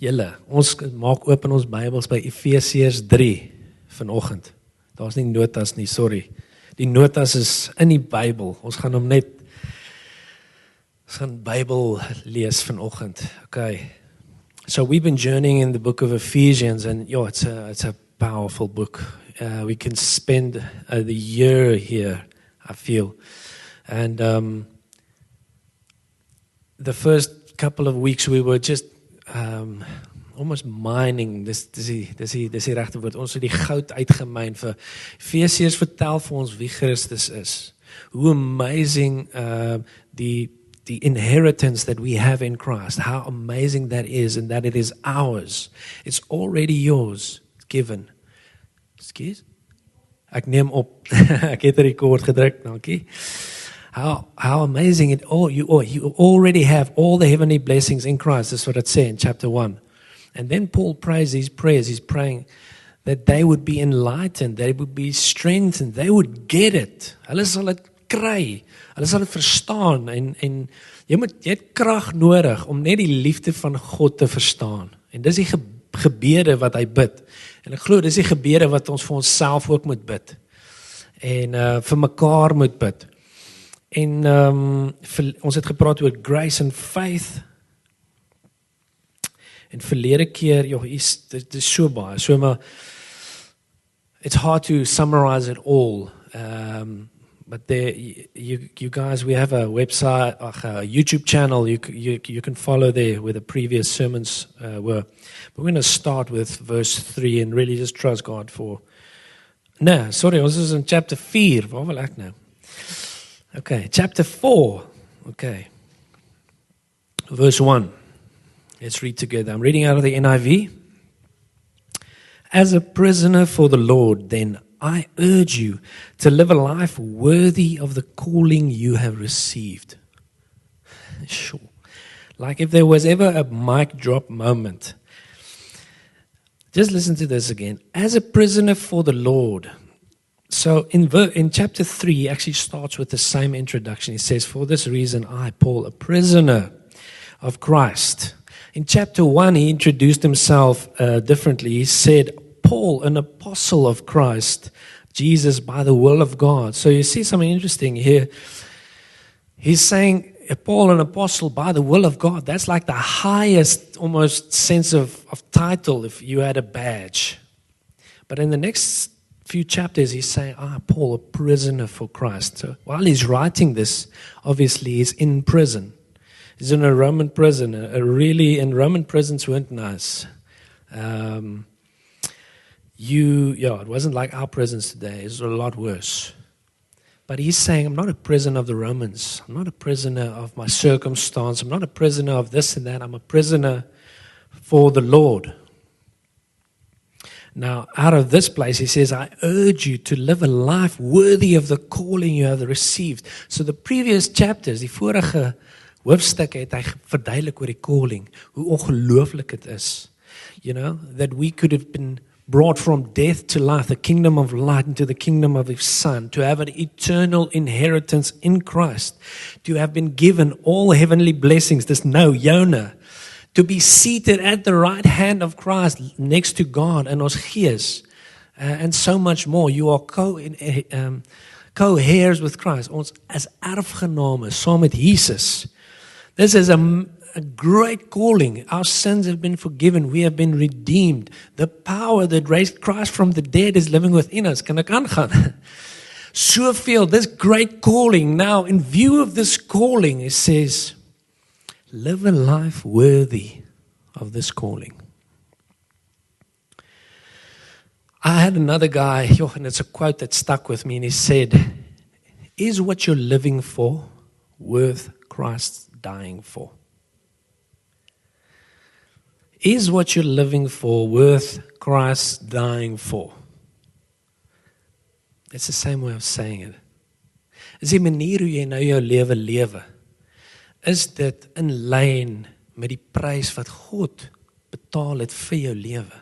Julle, ons maak oop in ons Bybels by Efesiërs 3 vanoggend. Daar's nie notas nie, sorry. Die notas is in die Bybel. Ons gaan Bybel lees vanoggend. Okay. So we've been journeying in the book of Ephesians, and it's a powerful book. We can spend the year here, I feel. And the first couple of weeks we were just almost mining, dis die regte woord, ons het die goud uitgemyn vir Efesiërs vertel vir ons wie Christus is. Hoe amazing the inheritance that we have in Christ, how amazing that is, and that it is ours. It's already yours, given. Excuse? Ek neem op. Ek het 'n rekord gedruk, dankie. How amazing you already have all the heavenly blessings in Christ. That's what it says in chapter 1. And then Paul prays these prayers. He's praying that they would be enlightened, they would be strengthened, they would get it. Hulle sal dit kry. Hulle sal dit verstaan en jy het krag nodig om net die liefde van God te verstaan. En dis die gebede wat hy bid. En ek glo dis die gebede wat ons vir onsself ook moet bid. En vir mekaar moet bid. En ons het gepraat oor grace and faith. En verlede keer, dit is so baie, maar it's hard to summarize it all. But there, you guys, we have a website, a YouTube channel. You can follow there where the previous sermons were. But we're going to start with verse 3 and really just trust God for. No, sorry, ons is in chapter 4. Waar wil ek nou? Okay, chapter 4. Okay. Verse 1. Let's read together. I'm reading out of the NIV. As a prisoner for the Lord, then I urge you to live a life worthy of the calling you have received. Sure. Like if there was ever a mic drop moment. Just listen to this again. As a prisoner for the Lord. So in chapter 3, he actually starts with the same introduction. He says, for this reason, I, Paul, a prisoner of Christ. In chapter 1, he introduced himself differently. He said, Paul, an apostle of Christ, Jesus by the will of God. So you see something interesting here. He's saying, Paul, an apostle by the will of God. That's like the highest almost sense of title if you had a badge. But in the next few chapters, he's saying, Paul, a prisoner for Christ. So while he's writing this, obviously he's in prison. He's in a Roman prison. And Roman prisons weren't nice. It wasn't like our prisons today. It was a lot worse. But he's saying, I'm not a prisoner of the Romans. I'm not a prisoner of my circumstance. I'm not a prisoner of this and that. I'm a prisoner for the Lord. Now, out of this place, he says, I urge you to live a life worthy of the calling you have received. So the previous chapters, die vorige hoofstuk het hy verduidelik oor die calling, hoe ongelooflik het is. You know, that we could have been brought from death to life, the kingdom of light into the kingdom of his Son, to have an eternal inheritance in Christ, to have been given all heavenly blessings, dis nou, Jonah, to be seated at the right hand of Christ next to God and ons gees, and so much more. You are co-heirs with Christ, ons as erfgename saam met Jesus. This is a great calling. Our sins have been forgiven. We have been redeemed. The power that raised Christ from the dead is living within us. Kan ek aangaan? Soveel, this great calling. Now, in view of this calling, it says, live a life worthy of this calling. I had another guy, and it's a quote that stuck with me, and he said, is what you're living for worth Christ's dying for? Is what you're living for worth Christ dying for? It's the same way of saying it. Is die manier hoe jy nou jou lewe, is dit in lyn met die prys wat God betaal het vir jou lewe?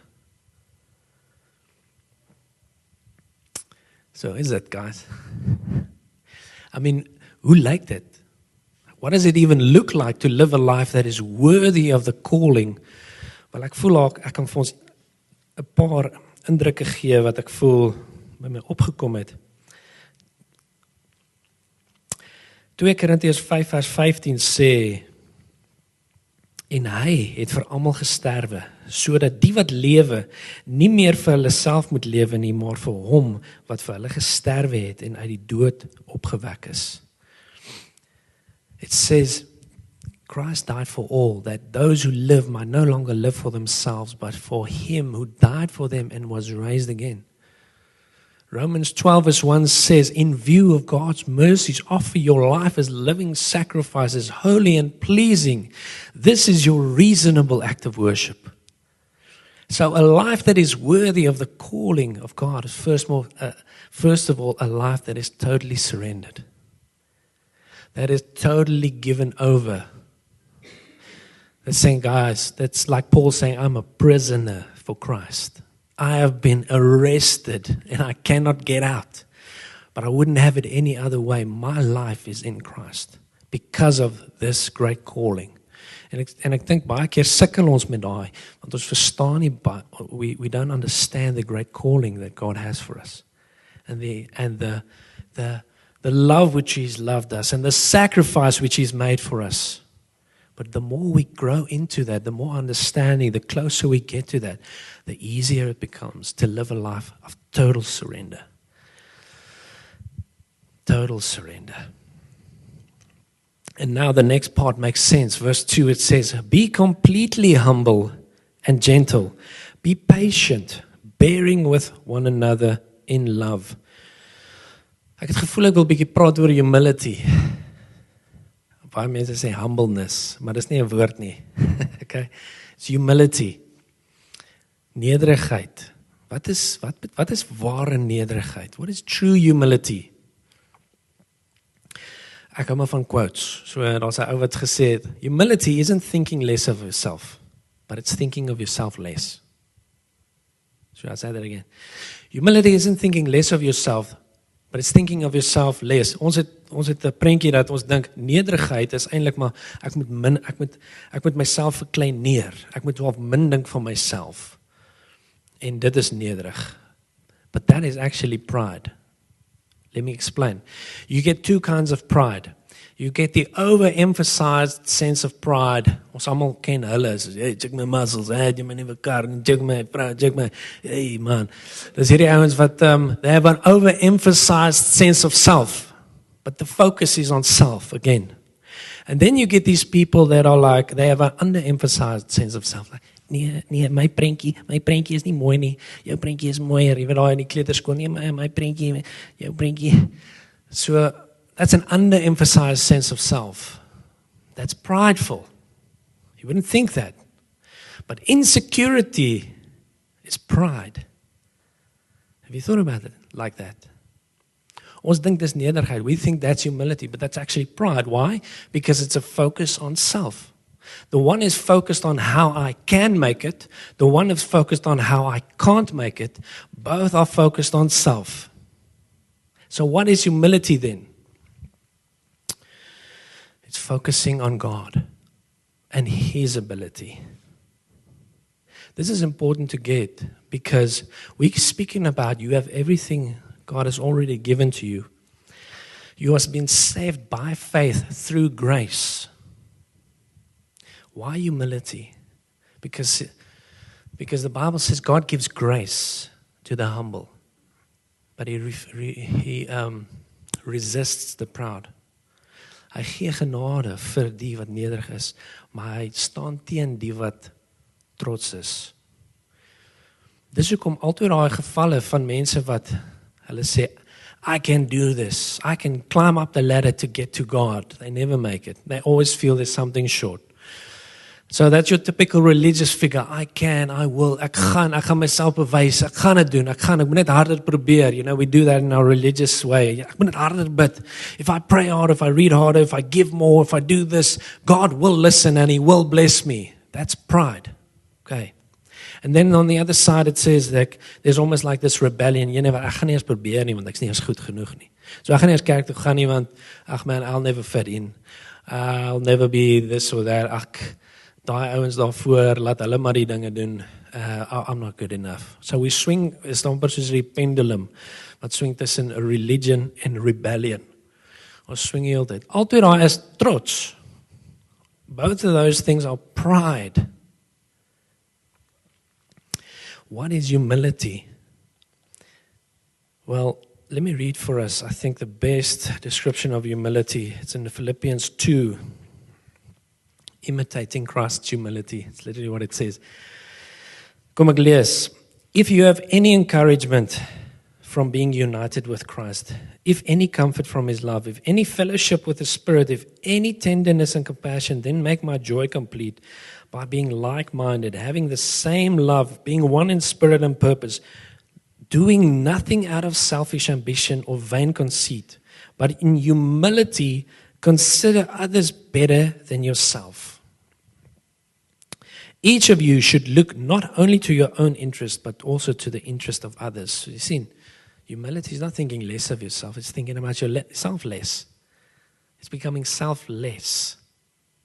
So is it, guys? I mean, hoe lyk dit? What does it even look like to live a life that is worthy of the calling? Wel, ek voel ek kan vir ons 'n paar indrukke gee wat ek voel by my opgekom het. 2 Korintiërs 5 vers 15 sê, en hy het vir almal gesterwe, sodat die wat lewe, nie meer vir hulle self moet lewe nie, maar vir hom wat vir hulle gesterwe het en uit die dood opgewek is. It says, Christ died for all, that those who live might no longer live for themselves, but for him who died for them and was raised again. Romans 12 verse 1 says, in view of God's mercies, offer your life as living sacrifices, holy and pleasing. This is your reasonable act of worship. So a life that is worthy of the calling of God is first of all a life that is totally surrendered. That is totally given over. That's saying, guys, that's like Paul saying, I'm a prisoner for Christ. I have been arrested and I cannot get out. But I wouldn't have it any other way. My life is in Christ because of this great calling. En ek dink baie keer sukkel ons met daai, want ons verstaan nie, we don't understand the great calling that God has for us. And the love which He's loved us and the sacrifice which He's made for us. But the more we grow into that, the more understanding, the closer we get to that, the easier it becomes to live a life of total surrender. Total surrender. And now the next part makes sense. Verse 2, it says, be completely humble and gentle. Be patient, bearing with one another in love. Ek het gevoel ek wil 'n bietjie praat oor humility. Baie mense sê humbleness, maar dis nie 'n woord nie. Okay? It's humility. Nederigheid. Wat is ware nederigheid? What is true humility? Ek hou maar van quotes. So daar's 'n ou wat gesê het, humility isn't thinking less of yourself, but it's thinking of yourself less. So I'll say that again. Humility isn't thinking less of yourself, but it's thinking of yourself less. Ons het 'n prentjie dat ons dink nederigheid is eintlik maar ek moet myself verklein neer. Ek moet wel min dink van myself. En dit is nederig. But that is actually pride. Let me explain. You get two kinds of pride. You get the overemphasized sense of pride. Ons almal ken hulle. Hey, check my muscles. Hey, jy my nuwe kar. Check my vrou. Check my. Hey man. Dis hierdie ouens wat they have an overemphasized sense of self. But the focus is on self again. And then you get these people that are like, they have an underemphasized sense of self. Like, nee, my prentjie is nie mooi nie. Jou prentjie is mooier. Jy weet daai in die kleuterskool. Nee, my prentjie, jou prentjie. So that's an underemphasized sense of self. That's prideful. You wouldn't think that. But insecurity is pride. Have you thought about it like that? Ons dink dis nederigheid. We think that's humility, but that's actually pride. Why? Because it's a focus on self. The one is focused on how I can make it. The one is focused on how I can't make it. Both are focused on self. So what is humility then? It's focusing on God and His ability. This is important to get because we're speaking about you have everything God has already given to you. You have been saved by faith through grace. Why humility? Because the Bible says God gives grace to the humble, but He resists the proud. Hy gee genade vir die wat nederig is, maar hy staan teen die wat trots is. Dis hoekom altyd daai gevalle van mense wat hulle sê, I can do this, I can climb up the ladder to get to God. They never make it. They always feel there's something short. So that's your typical religious figure. I can, I will, ek gaan myself bewys, ek gaan dit doen, ek moet net harder probeer. You know, we do that in our religious way. Ek moet net harder bid. If I pray harder, if I read harder, if I give more, if I do this, God will listen and He will bless me. That's pride. Okay. And then on the other side it says that there's almost like this rebellion. Ek gaan nie eens probeer nie, want ek's nie eens goed genoeg nie. So ek gaan nie eens kerk toe gaan nie, want ag man, I'll never fit in. I'll never be this or that. Daai ouens daarvoor, laat hulle maar die dinge doen. I'm not good enough. So we swing, is amper soos die pendulum, wat swing tussen religion en rebellion. Ons swing die hele tyd. Altyd daar is trots. Both of those things are pride. What is humility? Well, let me read for us, I think, the best description of humility. It's in Philippians 2. Imitating Christ's humility. It's literally what it says. Kom ek lees. If you have any encouragement from being united with Christ, if any comfort from His love, if any fellowship with the Spirit, if any tenderness and compassion, then make my joy complete by being like-minded, having the same love, being one in spirit and purpose, doing nothing out of selfish ambition or vain conceit, but in humility consider others better than yourself. Each of you should look not only to your own interest, but also to the interest of others. So you see, humility is not thinking less of yourself, it's thinking about yourself less. It's becoming selfless.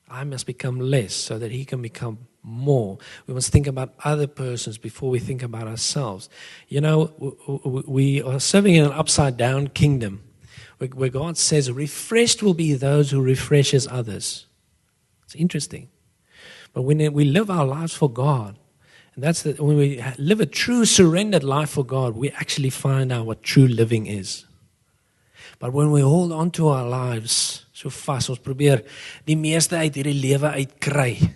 I must become less so that He can become more. We must think about other persons before we think about ourselves. You know, we are serving in an upside-down kingdom where God says, refreshed will be those who refreshes others. It's interesting. But when we live our lives for God, and when we live a true surrendered life for God, we actually find out what true living is. But when we hold on to our lives so vas, ons probeer die meeste uit hierdie lewe uitkry,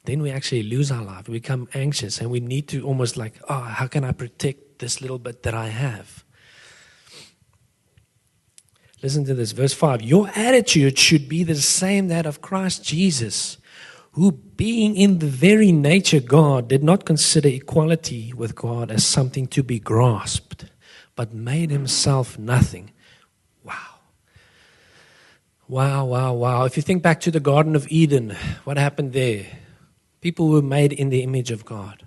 then we actually lose our life. We become anxious and we need to almost like, how can I protect this little bit that I have? Listen to this, verse 5. Your attitude should be the same that of Christ Jesus, who being in the very nature God, did not consider equality with God as something to be grasped, but made Himself nothing. Wow. If you think back to the Garden of Eden, what happened there? People were made in the image of God,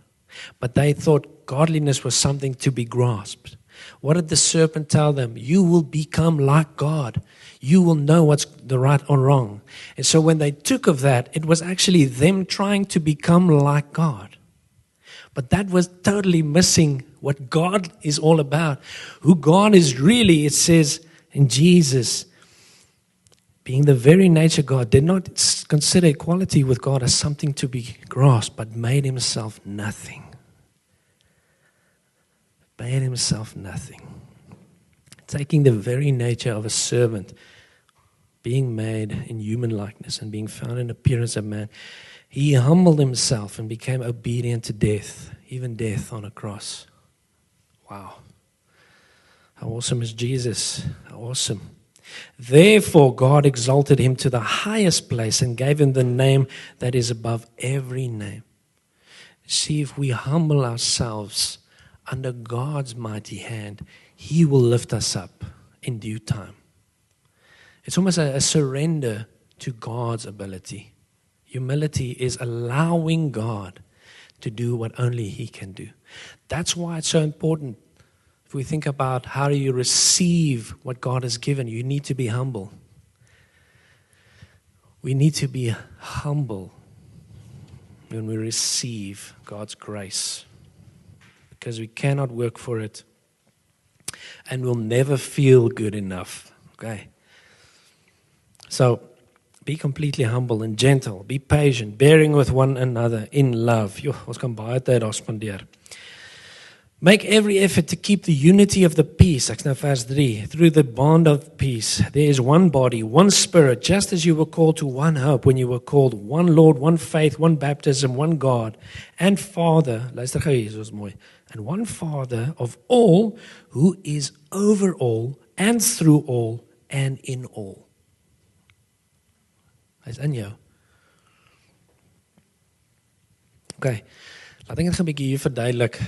but they thought godliness was something to be grasped. What did the serpent tell them? You will become like God. You will know what's the right or wrong. And so when they took of that, it was actually them trying to become like God. But that was totally missing what God is all about. Who God is really, it says in Jesus, being the very nature God, did not consider equality with God as something to be grasped, but made Himself nothing. Made Himself nothing. Taking the very nature of a servant, being made in human likeness and being found in appearance of man, He humbled Himself and became obedient to death, even death on a cross. Wow. How awesome is Jesus? How awesome. Therefore, God exalted Him to the highest place and gave Him the name that is above every name. See, if we humble ourselves under God's mighty hand, He will lift us up in due time. It's almost a surrender to God's ability. Humility is allowing God to do what only He can do. That's why it's so important. If we think about how do you receive what God has given, you need to be humble. We need to be humble when we receive God's grace, because we cannot work for it and we'll never feel good enough. Okay? So, be completely humble and gentle. Be patient, bearing with one another in love. Ons kan baie tyd daar spandeer. Make every effort to keep the unity of the peace. Ek's nou vers 3. Through the bond of peace, there is one body, one spirit, just as you were called to one hope when you were called, one Lord, one faith, one baptism, one God, and Father. Luister gou hier, soos mooi. And one Father of all, who is over all, and through all, and in all. Hy's in jou. Okay, laat ek dit 'n bietjie hier verduidelik.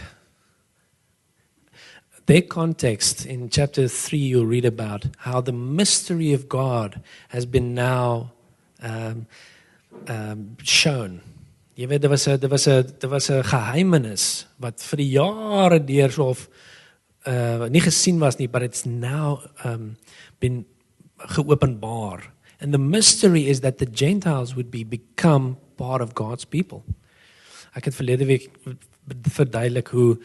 Their context in chapter 3, you'll read about how the mystery of God has been now shown. Jy weet, daar was 'n geheimenis wat vir die jare deur so of nie gesien was nie, but it's now been geopenbaar. And the mystery is that the Gentiles would become part of God's people. Ek het verlede week verduidelik hoe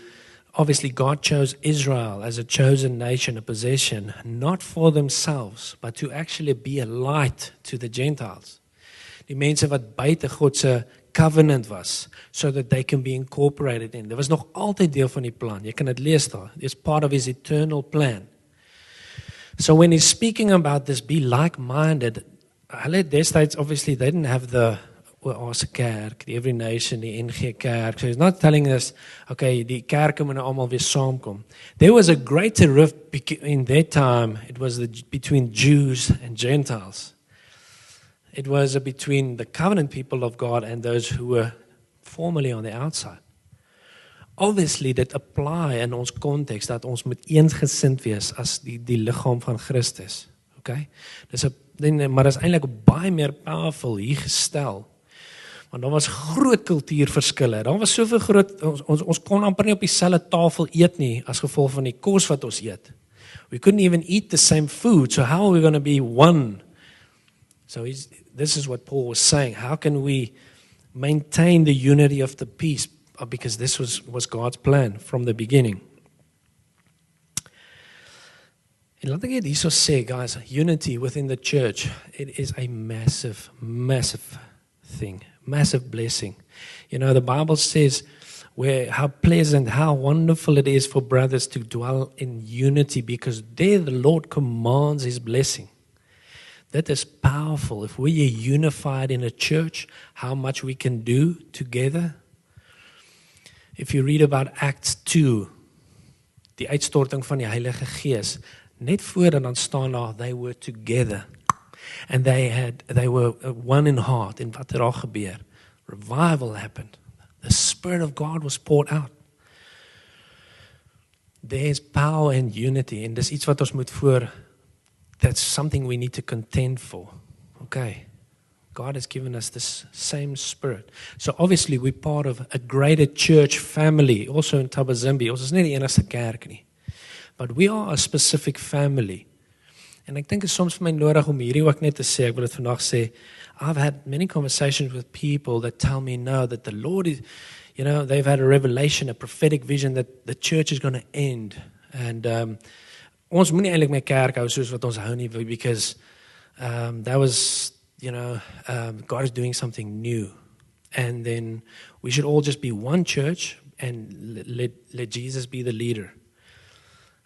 obviously God chose Israel as a chosen nation, a possession, not for themselves, but to actually be a light to the Gentiles. Die mense wat buite God se covenant was, so that they can be incorporated in. Dit was nog altyd deel van die plan. Jy kan dit lees daar. It's part of his eternal plan. So when he's speaking about this, be like-minded, hulle destyds, obviously, they didn't have the Oase Kerk, die Every Nation, die NG Kerk. So he's not telling us, okay, die kerke moet nou almal weer saamkom. There was a greater rift in that time. It was between Jews and Gentiles. It was between the covenant people of God and those who were formerly on the outside. Obviously, dit apply in ons konteks dat ons moet eensgesind wees as die liggaam van Christus. Okay? Maar dis eintlik baie meer powerful hier gestel. Want daar was groot kultuurverskille. Daar was soveel groot ons kon amper nie op dieselfde tafel eet nie as gevolg van die kos wat ons eet. We couldn't even eat the same food. So how are we going to be one? So this is what Paul was saying. How can we maintain the unity of the peace? Because this was God's plan from the beginning. En laat ek hierso sê, guys, unity within the church, it is a massive, massive thing, massive blessing. You know, the Bible says how pleasant, how wonderful it is for brothers to dwell in unity, because there the Lord commands his blessing. That is powerful. If we are unified in a church, how much we can do together. If you read about Acts 2, die uitstorting van die Heilige Gees, net voordat dan staan daar, they were together. And they were one in heart. En wat daar gebeur? Revival happened. The Spirit of God was poured out. There's power in unity. En dis iets wat ons moet that's something we need to contend for. Okay. God has given us this same spirit. So obviously we're part of a greater church family, also in Tabazimbi. Ons is nie die enigste kerk nie. But we are a specific family. En ek dink dit is soms vir my nodig om hierdie ook net te sê, ek wil dit vandag sê, I've had many conversations with people that tell me now that the Lord is, you know, they've had a revelation, a prophetic vision that the church is going to end. And ons moenie eintlik meer kerk hou soos wat ons hou nie, because that was, you know, God is doing something new. And then we should all just be one church and let Jesus be the leader.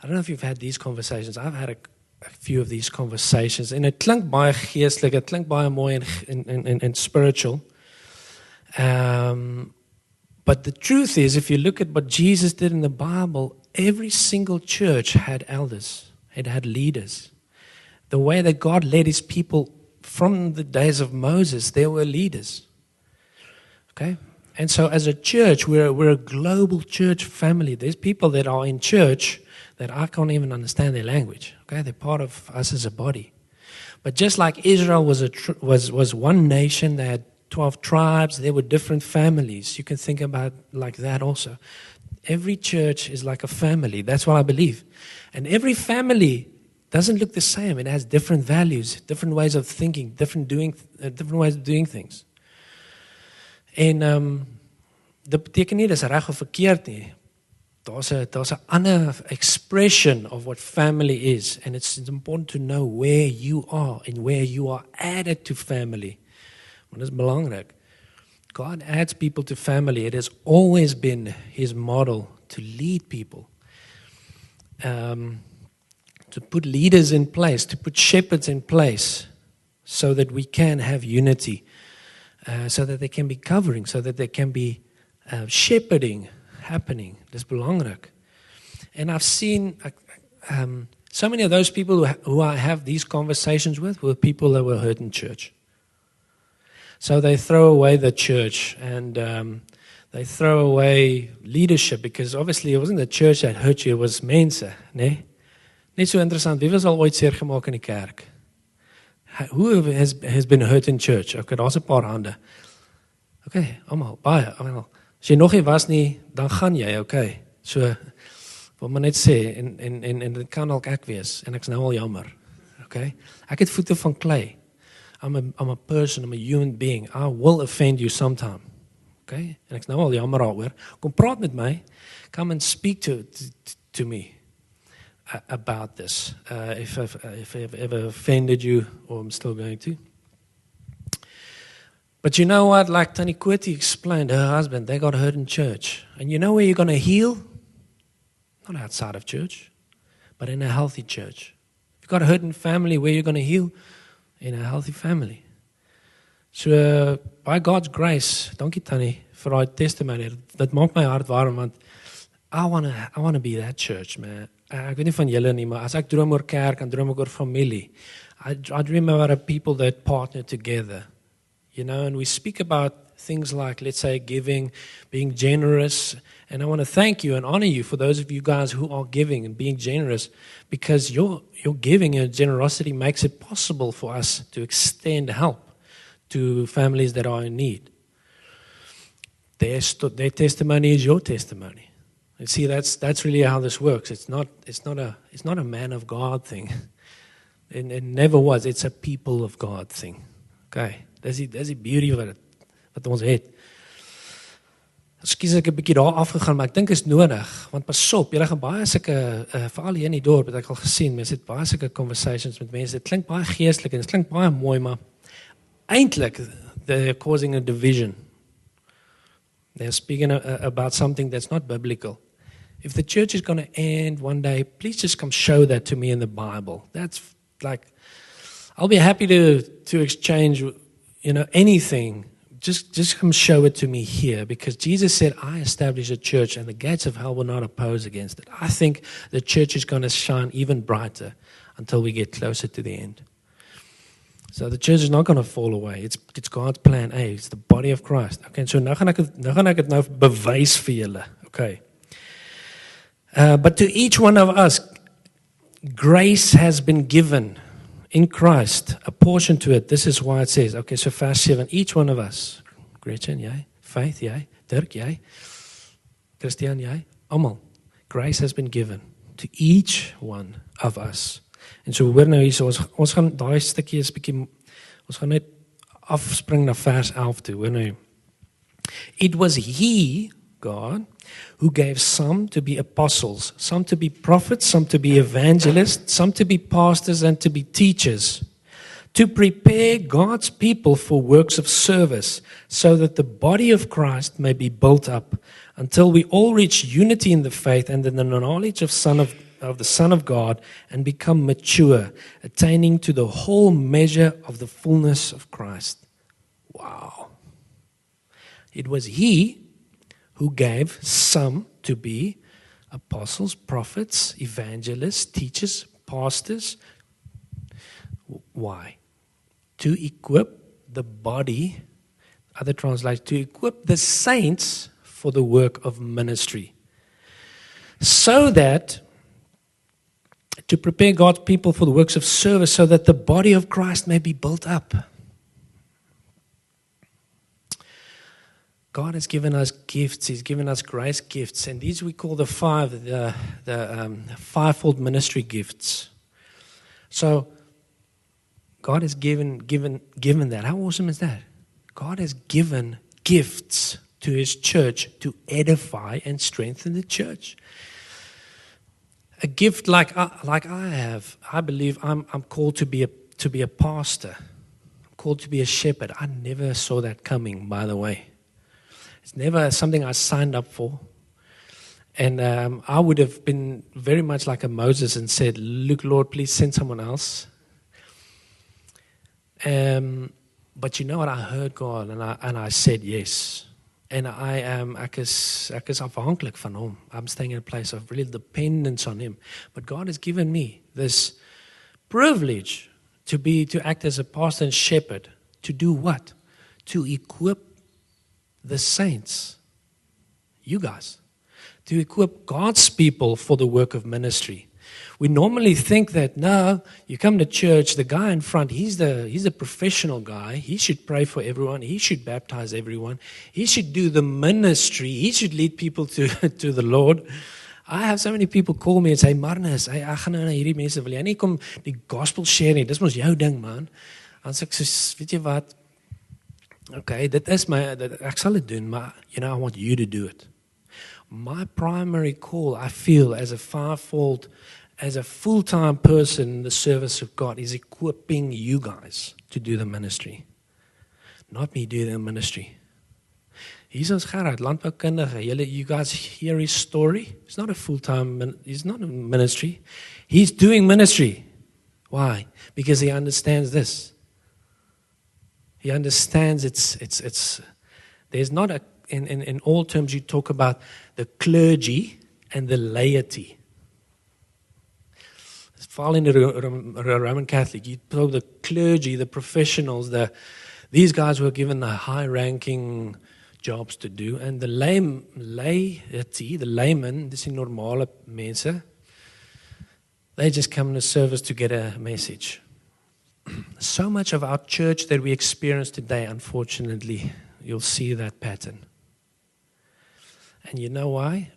I don't know if you've had these conversations. I've had a few of these conversations. En het klink baie geestelik, het klink baie mooi and spiritual. But the truth is, if you look at what Jesus did in the Bible, every single church had elders. It had leaders. The way that God led his people from the days of Moses, there were leaders. Okay? And so as a church, we're a global church family. There's people that are in church that I can't even understand their language. Okay? They're part of us as a body. But just like Israel was one nation, they had 12 tribes, there were different families. You can think about like that also. Every church is like a family. That's what I believe. And every family doesn't look the same. It has different values, different ways of thinking, different ways of doing things. En dit beteken nie dis reg of verkeerd nie. Daar's 'n ander expression of what family is, and it's important to know where you are and where you are added to family. Want dis belangrik. God adds people to family. It has always been his model to lead people. To put leaders in place, to put shepherds in place, so that we can have unity, so that there can be covering, so that there can be shepherding happening. Dis belangrik. And I've seen so many of those people who I have these conversations with were people that were hurt in church. So they throw away the church and they throw away leadership, because obviously it wasn't the church that hurt you, it was mense, né? Net so interessant, wie was al ooit seer gemaak in die kerk? Who has been hurt in church? Okay, daar's 'n paar hande. Okay, almal, baie, almal. As jy nog nie was nie, dan gaan jy, okay. So, wil maar net sê, en dit kan ook ek wees, en ek's nou al jammer. Okay? Ek het voete van klei. I'm a person, I'm a human being. I will offend you sometime. Okay? En ek's nou al jammer daaroor. Kom praat met my. Come and speak to me about this. If I've ever offended you, or I'm still going to. But you know what? Like Tani Kweti explained, her husband, they got hurt in church. And you know where you're going to heal? Not outside of church, but in a healthy church. If you've got a hurt in family, where you're going to heal? In a healthy family. So, by God's grace, dankie Tani vir daai testimony. Dit maak my hart warm, want I want to be that church, man. Ek weet nie van julle nie, maar as ek droom oor kerk en droom ek oor familie, I dream about a people that partner together. You know, and we speak about things like, let's say, giving, being generous. And I want to thank you and honor you for those of you guys who are giving and being generous, because your giving and generosity makes it possible for us to extend help to families that are in need. Their testimony is your testimony. And see, that's really how this works. It's not a man of God thing. It never was. It's a people of God thing. Okay. Dis die beauty wat ons het. Ekskuus ek 'n bietjie daar afgegaan, maar ek dink is nodig, want pas op, julle gaan baie sulke veral hier in die dorp, het ek al gesien, mense het baie sulke conversations met mense. Dit klink baie geestelik en dit klink baie mooi, maar eintlik they're causing a division. They're speaking about something that's not biblical. If the church is going to end one day, please just come show that to me in the Bible. That's like, I'll be happy to exchange, anything. Just come show it to me here, because Jesus said, I establish a church and the gates of hell will not oppose against it. I think the church is going to shine even brighter until we get closer to the end. So the church is not going to fall away. It's God's plan A. It's the body of Christ. Okay, so nou gaan ek dit nou bewys vir julle. Okay. But to each one of us, grace has been given in Christ, a portion to it. This is why it says, okay, so verse 7, each one of us, Gretchen, jy, Faith, jy, Dirk, jy, Christian, jy, almal, grace has been given to each one of us. En so hoor nou hier, ons gaan daai stukkie is bietjie, ons gaan net afspring na vers 11 toe, hoor nou. It was He, God, who gave some to be apostles, some to be prophets, some to be evangelists, some to be pastors and to be teachers, to prepare God's people for works of service, so that the body of Christ may be built up until we all reach unity in the faith and in the knowledge of the Son of God, and become mature, attaining to the whole measure of the fullness of Christ. Wow. It was He who gave some to be apostles, prophets, evangelists, teachers, pastors. Why? To equip the body, other translations, to equip the saints for the work of ministry. So that, to prepare God's people for the works of service, so that the body of Christ may be built up. God has given us gifts. He's given us grace gifts, and these we call the fivefold ministry gifts. So God has given that. How awesome is that? God has given gifts to His church to edify and strengthen the church. A gift like I have, I believe I'm called to be a pastor. I'm called to be a shepherd. I never saw that coming, by the way. It's never something I signed up for. And I would have been very much like a Moses and said, look, Lord, please send someone else. But you know what? I heard God and I said yes. And ek is afhanklik van hom. I'm staying in a place of real dependence on Him. But God has given me this privilege to act as a pastor and shepherd. To do what? To equip the saints, you guys, to equip God's people for the work of ministry. We normally think that, no, you come to church, the guy in front, he's the professional guy. He should pray for everyone. He should baptize everyone. He should do the ministry. He should lead people to the Lord. I have so many people call me and say, Marnus, ek gaan nou na hierdie mense, wil jy nie kom die gospel share nie? Dis mos jou ding, man. As ek sê, weet jy wat? Okay, ek sal dit doen, maar I want you to do it. My primary call, I feel, as a fivefold, as a full-time person in the service of God, is equipping you guys to do the ministry. Not me do the ministry. He's ons Gerard, landboukundige. You guys hear his story? It's not a full-time, he's not a ministry. He's doing ministry. Why? Because he understands this. He understands there's not a, in all terms you talk about the clergy and the laity. Fall in the Roman Catholic, you talk the clergy, the professionals, these guys were given the high-ranking jobs to do, and the laity, the laymen, dis die normale mense, they just come to service to get a message. So much of our church that we experience today, unfortunately, you'll see that pattern. And you know why?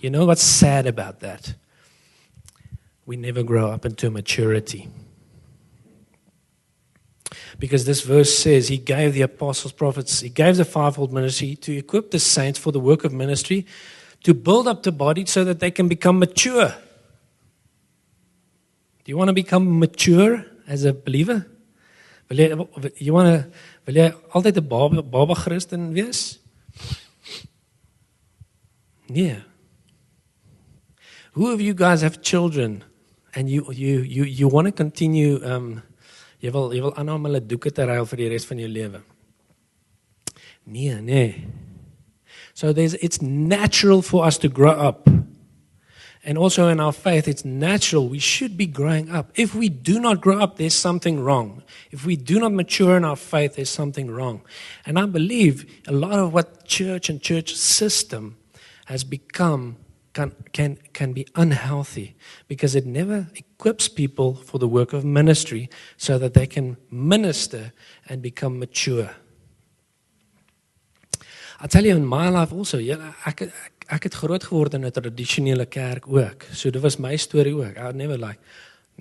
You know what's sad about that? We never grow up into maturity. Because this verse says, He gave the apostles, prophets, He gave the fivefold ministry to equip the saints for the work of ministry, to build up the body so that they can become mature. Do you want to become mature as a believer? Wil jy altyd 'n baba Christen wees? Nee. Who of you guys have children and you want to continue jy wil aanhou om hulle doeke te ruil vir die res van jou lewe? Nee. So it's natural for us to grow up. And also in our faith, it's natural. We should be growing up. If we do not grow up, there's something wrong. If we do not mature in our faith, there's something wrong. And I believe a lot of what church and church system has become can be unhealthy because it never equips people for the work of ministry so that they can minister and become mature. I tell you, in my life also, ek het groot geword in 'n tradisionele kerk ook. So dit was my storie ook. I would never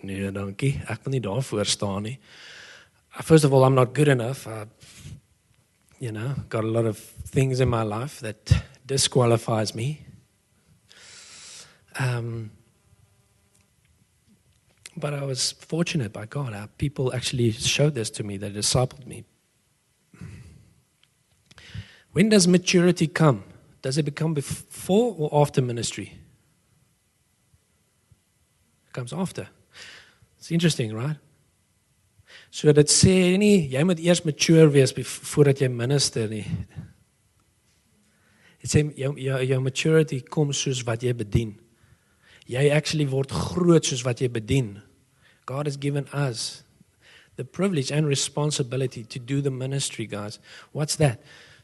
nee, dankie, ek wil nie daarvoor staan nie. First of all, I'm not good enough. Got a lot of things in my life that disqualifies me. But I was fortunate by God. People actually showed this to me. They discipled me. When does maturity come? Does it become before or after ministry? It comes after. It's interesting, right? So dit sê nie, jy moet eers mature wees voordat jy minister nie. Dit sê, jou maturity kom soos wat jy bedien. Jy actually word groot soos wat jy bedien. God has given us the privilege and responsibility to do the ministry, guys. What's that?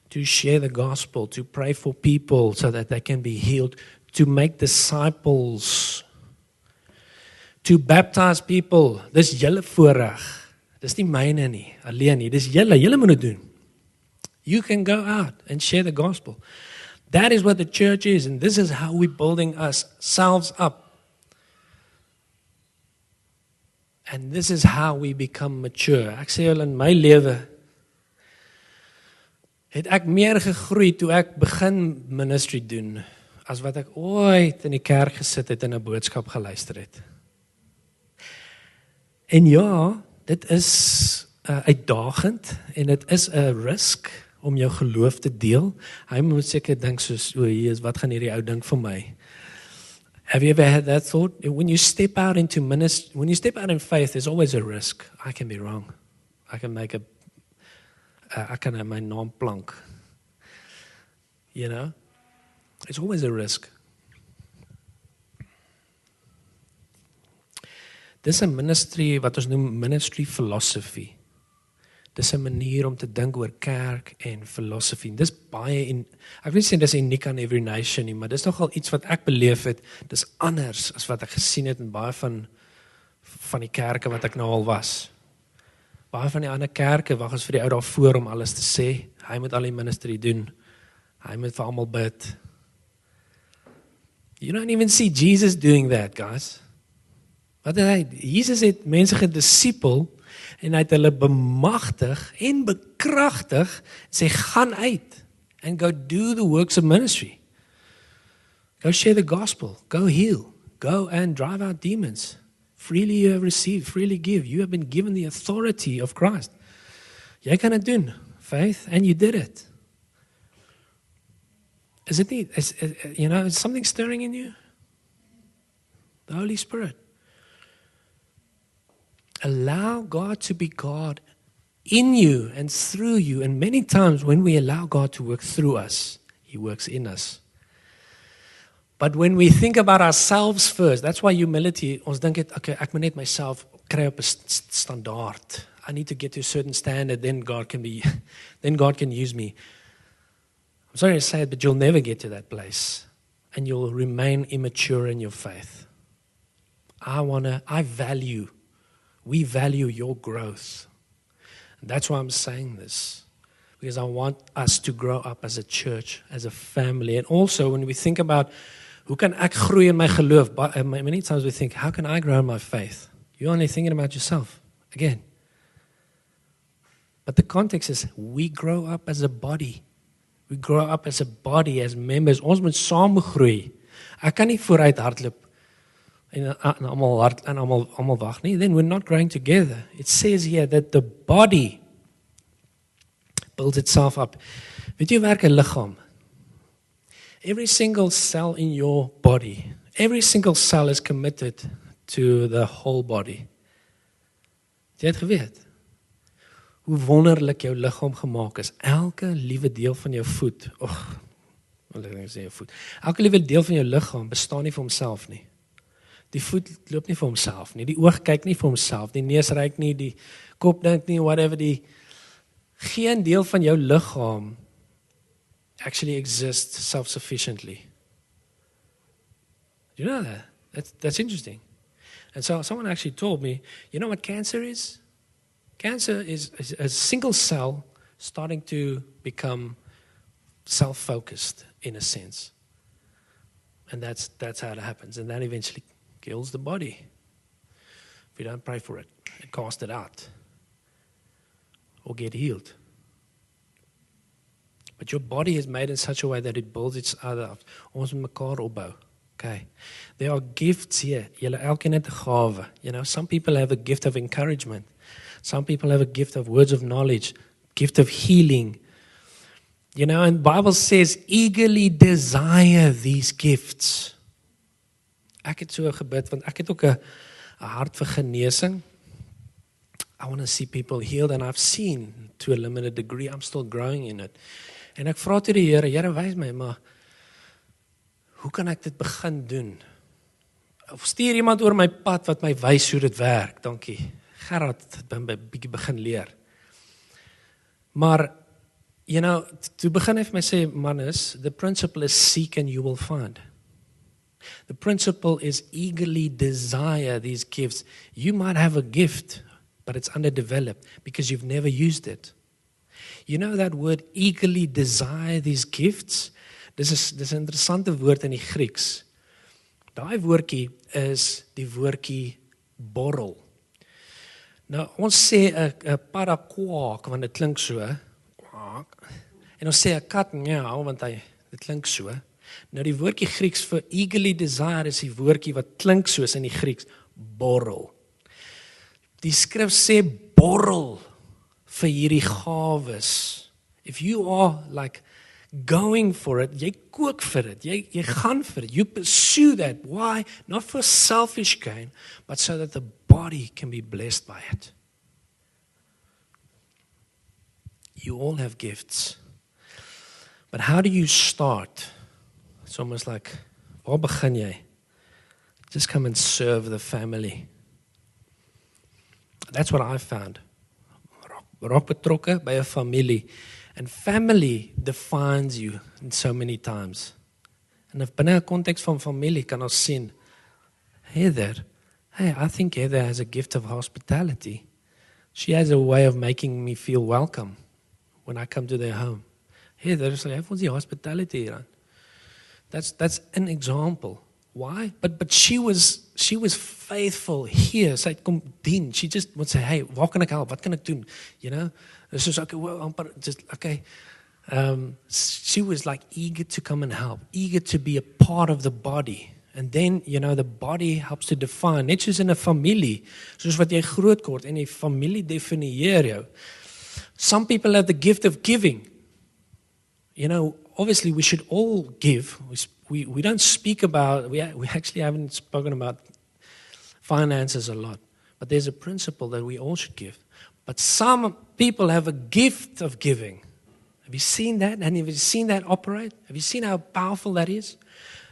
To share the gospel, to pray for people so that they can be healed, to make disciples, to baptize people. Dis julle voorreg. Dis nie myne nie, alleen nie. Dis julle moet dit doen. You can go out and share the gospel. That is what the church is, and this is how we're building ourselves up. And this is how we become mature. Ek sê julle, in my lewe het ek meer gegroei toe ek begin ministry doen as wat ek ooit in die kerk gesit het en 'n boodskap geluister het. En ja, dit is uitdagend en dit is 'n risk om jou geloof te deel. Hy moet seker dink soos, wat gaan hierdie ou dink van my? Have you ever had that thought? When you step out into ministry, when you step out in faith, there's always a risk. I can be wrong. I can make I can have my naam plank. It's always a risk. Dis 'n ministry wat ons noem ministry philosophy. Dis 'n manier om te dink oor kerk en filosofie. Dis baie ek wil nie sê dis uniek aan Every Nation nie, maar dis nogal iets wat ek beleef het. Dis anders as wat ek gesien het in baie van die kerke wat ek nou al was. Baie van die ander kerke wag ons vir die ou daar voor om alles te sê. Hy moet al die ministry doen. Hy moet vir almal bid. You don't even see Jesus doing that, guys. Wat het hy? Jesus het mense gedisipel En hy het hulle bemagtig en bekragtig, sê gaan uit and go do the works of ministry. Go share the gospel, go heal, go and drive out demons. Freely you have received, freely give. You have been given the authority of Christ. Jy kan dit doen, Faith, and you did it. Is it neat? Is something stirring in you? The Holy Spirit. Allow God to be God in you and through you. And many times when we allow God to work through us, He works in us. But when we think about ourselves first, that's why humility, ons dink het, okay, ek moet net myself kry op 'n standaard. I need to get to a certain standard, then God can use me. I'm sorry to say it, but you'll never get to that place. And you'll remain immature in your faith. We value your growth. And that's why I'm saying this. Because I want us to grow up as a church, as a family. And also when we think about, hoe kan ek groei in my geloof? Many times we think, how can I grow in my faith? You're only thinking about yourself. Again. But the context is, we grow up as a body. We grow up as a body, as members. Ons moet saam groei. Ek kan nie vooruit hardloop en almal wag nie. Then we're not growing together. It says here that the body builds itself up. Weet jy hoe werk 'n liggaam? Every single cell in your body, every single cell is committed to the whole body. Het jy het geweet? Hoe wonderlik jou liggaam gemaak is. Elke liewe deel van jou voet, elke liewe deel van jou liggaam bestaan nie vir homself nie. Die voet loop nie vir homself nie, die oog kyk nie vir homself, die neus ruik nie, die kop dink nie, whatever, geen deel van jou liggaam actually exists self-sufficiently. Do you know that? That's interesting. And so someone actually told me, you know what cancer is? Cancer is a single cell starting to become self-focused in a sense. And that's how it happens. And that eventually kills the body. If you don't pray for it and cast it out or get healed. But your body is made in such a way that it builds each other up. Ons moet mekaar opbou. Okay. There are gifts here. Julle elkeen het 'n gawe. Some people have a gift of encouragement. Some people have a gift of words of knowledge, gift of healing. And the Bible says, eagerly desire these gifts. Ek het so gebid, want ek het ook 'n hart vir genesing. I want to see people healed, and I've seen to a limited degree. I'm still growing in it. En ek vra toe die Here, wys my, maar hoe kan ek dit begin doen? Of stuur iemand oor my pad wat my wys hoe dit werk? Dankie. Gerard het bietjie begin leer. Maar, toe begin hy vir my sê, Manus, the principle is seek and you will find. The principle is eagerly desire these gifts. You might have a gift, but it's underdeveloped because you've never used it. You know that word eagerly desire these gifts? Dis 'n interessante woord in die Grieks. Daai woordjie is die woordjie borrel. Nou, ons sê 'n padda kwaak, want dit klink so, kwaak. En ons sê 'n kat miau, want dit klink so. Nou, die woordjie Grieks vir eagerly desire is die woordjie wat klink soos in die Grieks, borrel. Die skrif sê borrel vir hierdie gawes. If you are like going for it, jy kook vir dit, jy gaan vir dit, you pursue that. Why? Not for selfish gain, but so that the body can be blessed by it. You all have gifts. But how do you start? It's almost like, waar begin jy? Just come and serve the family. That's what I found. Raak betrokke by 'n familie. And family defines you in so many times. En if binne 'n konteks van familie kan ons sien, I think Heather has a gift of hospitality. She has a way of making me feel welcome when I come to their home. Heather, sy het ons die hospitality hier aan. That's an example. Why? But she was faithful here. Sy het kom dien. She just would say, hey, waar kan ek help? Wat kan ek doen? You know? It's just okay, well, just okay. She was like eager to come and help, eager to be a part of the body. And then, you know, the body helps to define. Net soos in 'n familie, soos wat jy groot word en die familie definieer jou. Some people have the gift of giving. You know, obviously we should all give. We don't speak about, we actually haven't spoken about finances a lot. But there's a principle that we all should give. But some people have a gift of giving. Have you seen that? And have you seen that operate? Have you seen how powerful that is?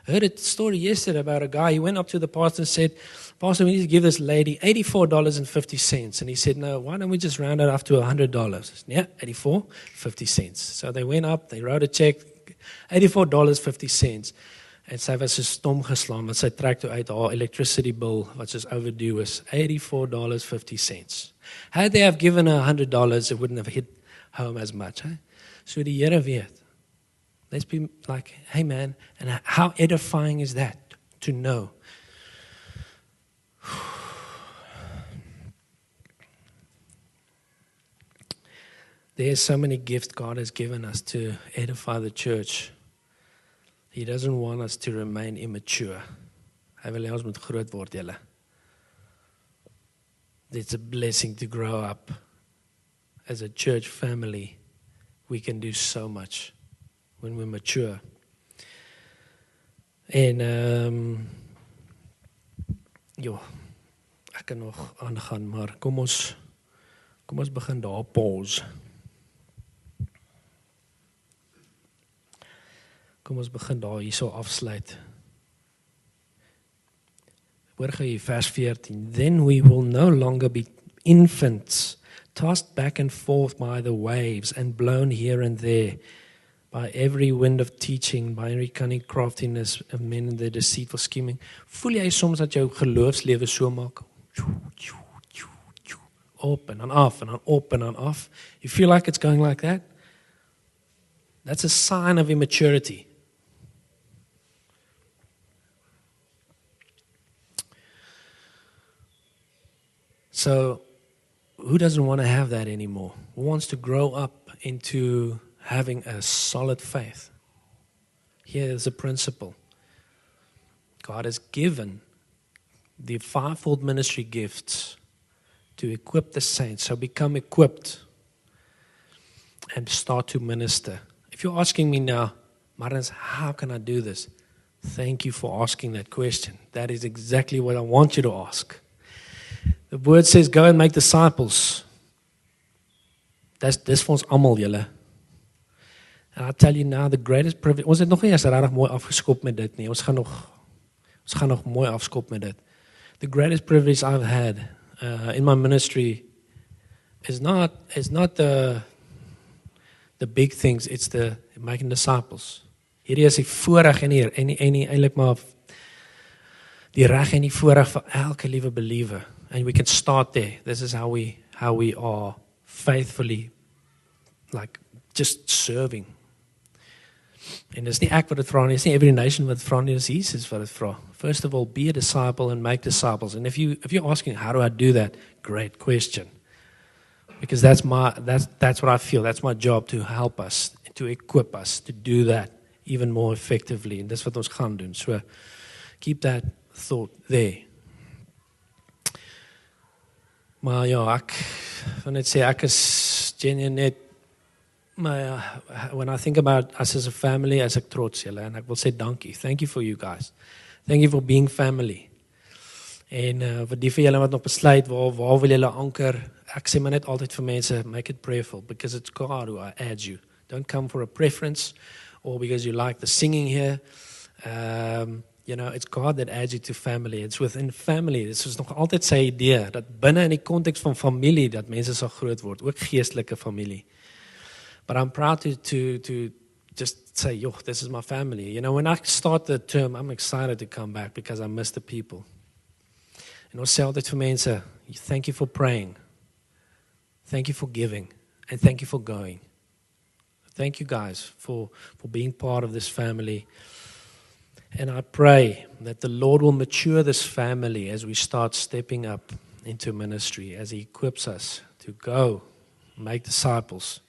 I heard a story yesterday about a guy. He went up to the pastor and said, Pastor, we need to give this lady $84.50. And he said, no, why don't we just round it up to $100? Yeah, $84.50. So they went up, they wrote a check, $84.50. En sy was so stom geslaan, want sy trek toe uit haar electricity bill, wat soos overdue was, $84.50. Had they have given her $100, it wouldn't have hit home as much. Eh? So die Here weet. Let's be like, hey man, and how edifying is that to know? There's so many gifts God has given us to edify the church. He doesn't want us to remain immature. Hy wil hê ons moet groot word, julle. It's a blessing to grow up. As a church family, we can do so much when we're mature. En ek kan nog aangaan, maar kom ons begin daar pause. Kom ons begin daar hierso afsluit. Hoor gou hier vers 14. Then we will no longer be infants, tossed back and forth by the waves and blown here and there by every wind of teaching, by every cunning craftiness of men and their deceitful scheming. Voel jy soms dat jou geloofslewe so maak? Op en dan af en dan op en dan af. You feel like it's going like that? That's a sign of immaturity. So, who doesn't want to have that anymore? Who wants to grow up into having a solid faith? Here's a principle. God has given the fivefold ministry gifts to equip the saints. So become equipped and start to minister. If you're asking me now, Martins, how can I do this? Thank you for asking that question. That is exactly what I want you to ask. The word says, go and make disciples. Dis vir ons almal, julle. And I tell you now, the greatest privilege, ons het nog nie eens regtig mooi afgeskop met dit nie. Ons gaan nog mooi afskop met dit. The greatest privilege I've had in my ministry is not the big things, it's the making disciples. Hierdie is die voorreg en eintlik maar die reg en die voorreg vir elke liewe believer. And we can start there. This is how we are faithfully, like, just serving. En dis nie ek wat dit vra nie, dis nie every nation wat vra nie, dis Jesus wat dit vra. First of all, be a disciple and make disciples. And if you're asking, how do I do that? Great question. Because that's what I feel. That's my job, to help us, to equip us to do that even more effectively. And dis wat ons gaan doen. So keep that thought there. Maar ja, ek wil net sê, ek is genuine net, when I think about us as a family, as ek trots julle, en ek wil sê dankie. Thank you for you guys. Thank you for being family. En vir die van julle wat nog besluit, waar wil julle anker? Ek sê maar net altyd vir mense, make it prayerful, because it's God who adds you. Don't come for a preference, or because you like the singing here. You know, it's God that adds you to family. It's within family. Dit is nog altyd sy idee, dat binne in die konteks van familie, dat mense sal groot word, ook geestelike familie. But I'm proud to just say, yo, this is my family. You know, when I start the term, I'm excited to come back because I miss the people. En ons sê altyd vir mense, thank you for praying. Thank you for giving. And thank you for going. Thank you guys for being part of this family. And I pray that the Lord will mature this family as we start stepping up into ministry, as He equips us to go, make disciples,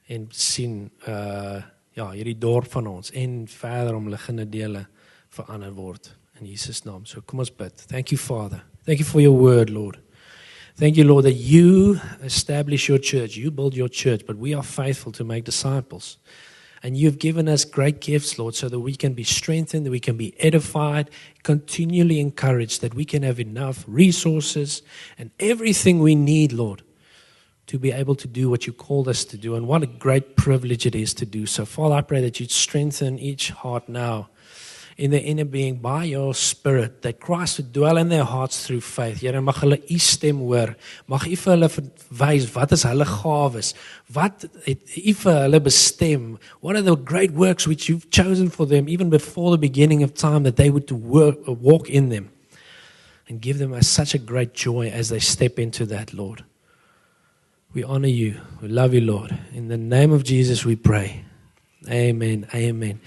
en sien hierdie dorp van ons en verder omliggende dele verander word in Jesus naam. So kom ons bid. Thank you, Father. Thank you for your word, Lord. Thank you, Lord, that you establish your church. You build your church, but we are faithful to make disciples. And you've given us great gifts, Lord, so that we can be strengthened, that we can be edified, continually encouraged, that we can have enough resources and everything we need, Lord, to be able to do what you called us to do. And what a great privilege it is to do so. Father, I pray that you'd strengthen each heart now in their inner being by your Spirit, that Christ would dwell in their hearts through faith. Here, mag hulle u stem hoor. Mag u vir hulle wys wat is hulle gawes? Wat het u vir hulle bestem? What are the great works which you've chosen for them even before the beginning of time, that they would walk in them, and give them such a great joy as they step into that, Lord. We honor you. We love you, Lord. In the name of Jesus we pray. Amen. Amen.